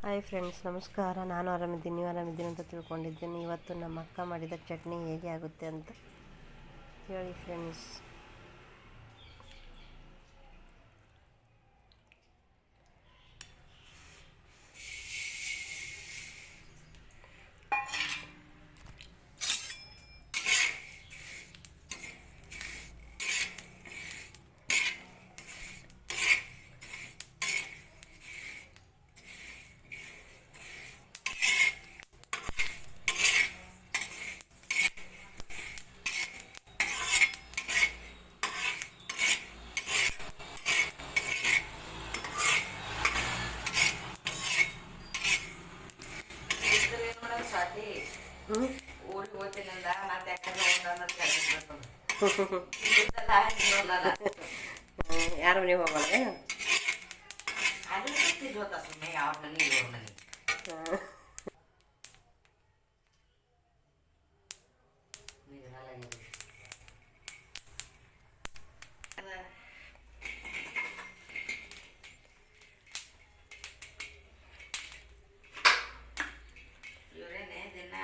Hi friends, ನಮಸ್ಕಾರ. ನಾನು ಆರಾಮಿದ್ದೀನಿ, ನೀವು ಆರಾಮಿದ್ದೀನಿ ಅಂತ ತಿಳ್ಕೊಂಡಿದ್ದೀನಿ. ಇವತ್ತು ನಮ್ಮ ಅಕ್ಕ ಮಾಡಿದ ಚಟ್ನಿ ಹೇಗೆ ಆಗುತ್ತೆ ಅಂತ ಹೇಳಿ ಫ್ರೆಂಡ್ಸ್. ಊರಿಗೆ ಹೋಗ್ತೀನಂದ ಮತ್ತೆ ಯಾರ ಮನೆಗೆ ಹೋಗೋಣ? ಅದು ಸುಮ್ಮನೆ ಯಾವ ಮನೆ ಇವ್ರ ಮನೆ ಇವರೇನೆ ದಿನ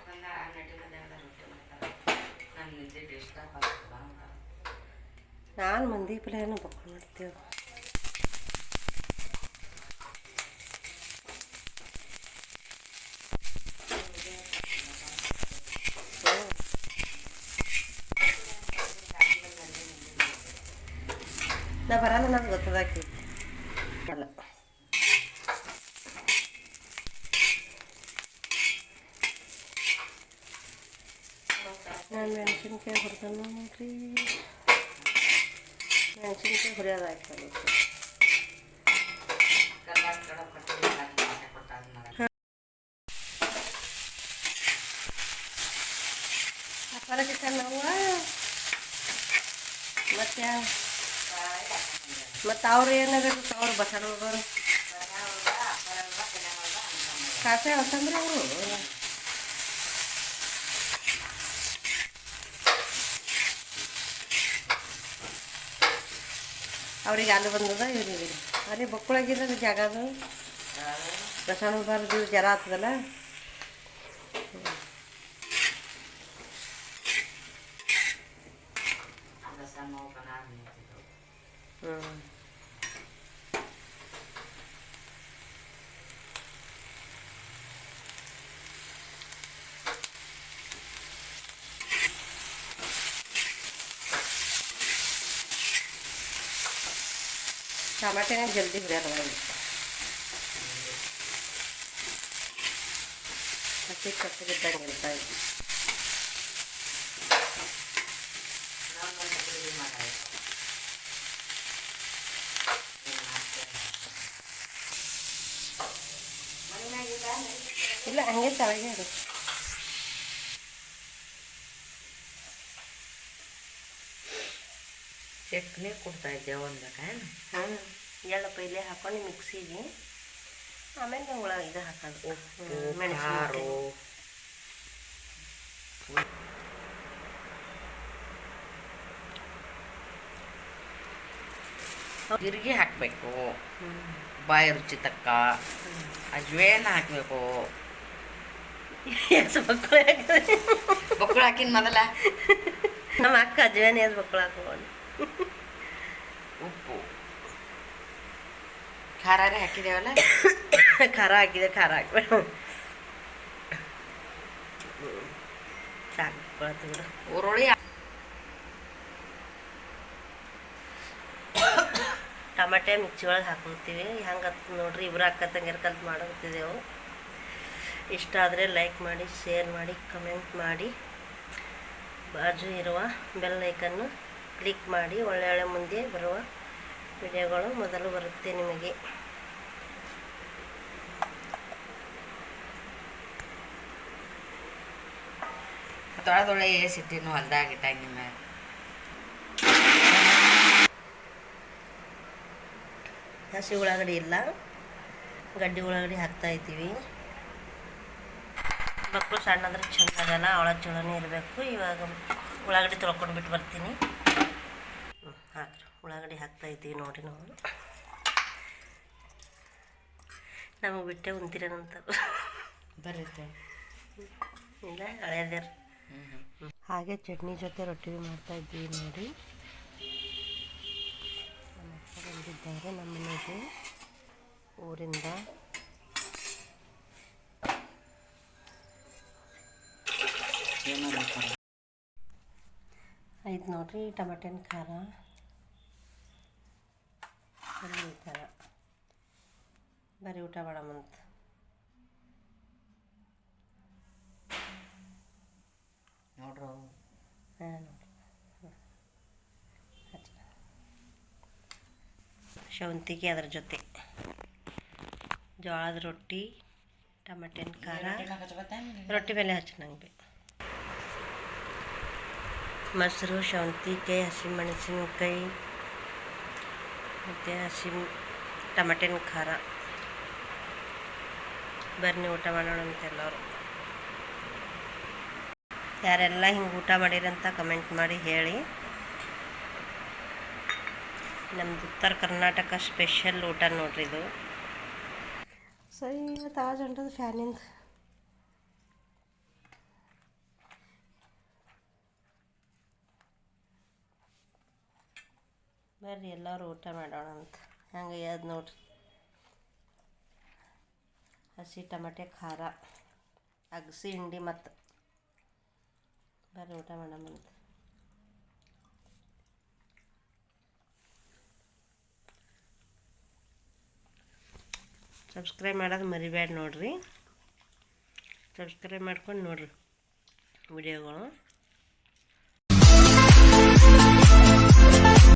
ಬಂದ ನಟಿ ಮಧ್ಯಾಹ್ನದ ರೊಟ್ಟಿ ಮಾಡ್ತಾರೆ. ನಾನು ನಿಂತಿಟ್ಟು ಇಷ್ಟ ಬರ್ತದ ಅಂತ ನಾನು ಮಂದಿ ಪಲ್ಯನ ಬಕ್ಕೊಂಡು ಮಾಡ್ತೇವೆ. ನಾ ಬರಲ್ಲ, ನನಗೆ ಗೊತ್ತದಾಕಿ ಅಲ್ಲ. ನಾನು ಮೆಣಸಿನ್ಕಾಯಿ ಹುರಿದ ನೋಡ್ರಿ, ಮೆಣಸಿನ್ಕಾಯಿ ಹುರಿಯೋದು ಹಾಕಿ ನಾವು ಮತ್ತು ಅವ್ರು ಏನಾಗಬೇಕು, ಅವ್ರು ಬಸರ ಹೋಗೋರು ಕಾಸೆ ಹೊತ್ತಂದ್ರೆ ಅವರು ಅವ್ರಿಗೆ ಅಲ್ಲಿ ಬಂದದ ಇವ್ರಿಗೆ ಅದೇ ಬಕ್ಕಳಾಗಿದ್ದ ಜಾಗ ಅದು ಬಸಣ ಬಾರ್ದು ಜರ ಆಗ್ತದಲ್ಲ. ಟಮಾಟೆನ ಜಲ್ದಿ ಹುರಿಯೋದು ಹಸಿ ಕಟ್ಟಿದ್ದಂಗೆ ಇರ್ತಾವೆ. ಇಲ್ಲ ಹಂಗೆ ತಳಗೆ ಅದು ಚಟ್ನಿ ಕೊಡ್ತಾ ಇದ್ದೇವೆ ಒಂದಕ್ಕೆ. ಹಾಂ, ಎಳ್ಳು ಪೈಲೆ ಹಾಕೊಂಡು ಮಿಕ್ಸಿಗೆ, ಆಮೇಲೆ ಒಳಗೆ ಇದು ಹಾಕೋದು ಮೆಣಸಿನಕಾಯಿ. ಜೀರಿಗೆ ಹಾಕಬೇಕು, ಬಾಯಿ ರುಚಿ ತಕ್ಕ ಅಜ್ವೇನ ಹಾಕಬೇಕು. ಬಕ್ಕಳು ಹಾಕಿನ ಮೊದಲ ನಮ್ಮ ಅಕ್ಕ ಅಜ್ವೇನ ಅದು ಬಕ್ಕಳು ಹಾಕೊಂಡು ಉಪ್ಪು ಖಾರನೇ ಹಾಕಿದೇವಲ್ಲ. ಖಾರ ಹಾಕಿದೆ, ಖಾರ ಹಾಕ್ಬೇಕು ಸಾಕು. ಉರುಳಿ ಟಮಾಟೆ ಮಿಕ್ಸಿ ಒಳಗೆ ಹಾಕೋತೀವಿ. ಹಂಗೆ ನೋಡ್ರಿ, ಇಬ್ಬರು ಅಕ್ಕ ತಂಗಿಯರು ಕಲ್ತು ಮಾಡೋಗ್ತಿದ್ದೆವು. ಇಷ್ಟ ಆದರೆ ಲೈಕ್ ಮಾಡಿ, ಶೇರ್ ಮಾಡಿ, ಕಮೆಂಟ್ ಮಾಡಿ, ಬಾಜು ಇರುವ ಬೆಲ್ ಐಕನ್ನು ಕ್ಲಿಕ್ ಮಾಡಿ. ಒಳ್ಳೆ ಮುಂದೆ ಬರುವ ವಿಡಿಯೋಗಳು ಮೊದಲು ಬರುತ್ತೆ ನಿಮಗೆ. ತೊಳೆದೊಳೆ ಸಿಟ್ಟಿನೂ ಹೊಲ್ದಾಗಿಟ್ಟಾಗಿ ಮ್ಯಾಗ ಹಸಿ ಉಳ್ಳಾಗಡ್ಡಿ ಇಲ್ಲ, ಗಡ್ಡಿ ಉಳ್ಳಾಗಡ್ಡಿ ಹಾಕ್ತಾಯಿದ್ದೀವಿ. ಮಕ್ಕಳು ಸಣ್ಣಂದ್ರೆ ಚೆಂದ ಆಗಲ್ಲ, ಅವಳ ಚಲೋನೇ ಇರಬೇಕು. ಇವಾಗ ಉಳ್ಳಾಗಡ್ಡಿ ತೊಳ್ಕೊಂಡು ಬಿಟ್ಟು ಬರ್ತೀನಿ. ಹಾಕ್ರಿ, ಉಳ್ಳಾಗಡ್ಡಿ ಹಾಕ್ತಾಯಿದ್ದೀವಿ ನೋಡಿ ನಾವು. ನಮಗೆ ಬಿಟ್ಟೆ ಉಂತಿರೇನಂತ ಬರುತ್ತೆ. ಇಲ್ಲ ಹಳೆಯದೇರ. ಹ್ಞೂ ಹಾಗೆ ಚಟ್ನಿ ಜೊತೆ ರೊಟ್ಟಿ ಮಾಡ್ತಾಯಿದ್ವಿ ನೋಡಿ. ನಮ್ಮ ಅಪ್ಪ ಬಂದಿದ್ದಾರೆ ನಮ್ಮ ಮನೆಗೆ ಊರಿಂದ. ಇದು ನೋಡ್ರಿ ಟಮಾಟೆನ ಖಾರ ಈ ಥರ ಬರೀ ಊಟ ಮಾಡಮಂತ. ನೋಡ್ರು ಹಾಂ ನೋಡ್ರಿ ಶವಂತಿಗೆ ಅದ್ರ ಜೊತೆ ಜೋಳದ ರೊಟ್ಟಿ ಟಮಾಟೆನ ಖಾರ ರೊಟ್ಟಿ ಮೇಲೆ ಹಚ್ಚನಂಗೆ ಮೊಸರು ಶವಂತಿಕಾಯಿ ಹಸಿಮೆಣಸಿನ್ಕಾಯಿ ಮತ್ತು ಟಮಾಟೆನ ಖಾರ. ಬರ್ನಿ ಊಟ ಮಾಡೋಣ ಅಂತ ಎಲ್ಲರೂ. ಯಾರೆಲ್ಲ ಹಿಂಗೆ ಊಟ ಮಾಡಿರಂತ ಕಮೆಂಟ್ ಮಾಡಿ ಹೇಳಿ. ನಮ್ಮದು ಉತ್ತರ ಕರ್ನಾಟಕ ಸ್ಪೆಷಲ್ ಊಟ ನೋಡ್ರಿ ಇದು. ಸರಿ ತಾಜ್ ಅಂಟದು ಫ್ಯಾನಿಂದ ಬರ್ರಿ ಎಲ್ಲರೂ ಊಟ ಮಾಡೋಣ ಅಂತ. ಹಂಗೆ ಅದು ನೋಡ್ರಿ ಹಸಿ ಟಮಾಟೆ ಖಾರ ಅಗಸಿ ಹಿಂಡಿ ಮತ್ತು ಬರ್ರಿ ಊಟ ಮಾಡಮಂತ. ಸಬ್ಸ್ಕ್ರೈಬ್ ಮಾಡೋದು ಮರಿಬೇಡ ನೋಡ್ರಿ. ಸಬ್ಸ್ಕ್ರೈಬ್ ಮಾಡ್ಕೊಂಡು ನೋಡ್ರಿ ವಿಡಿಯೋಗಳು.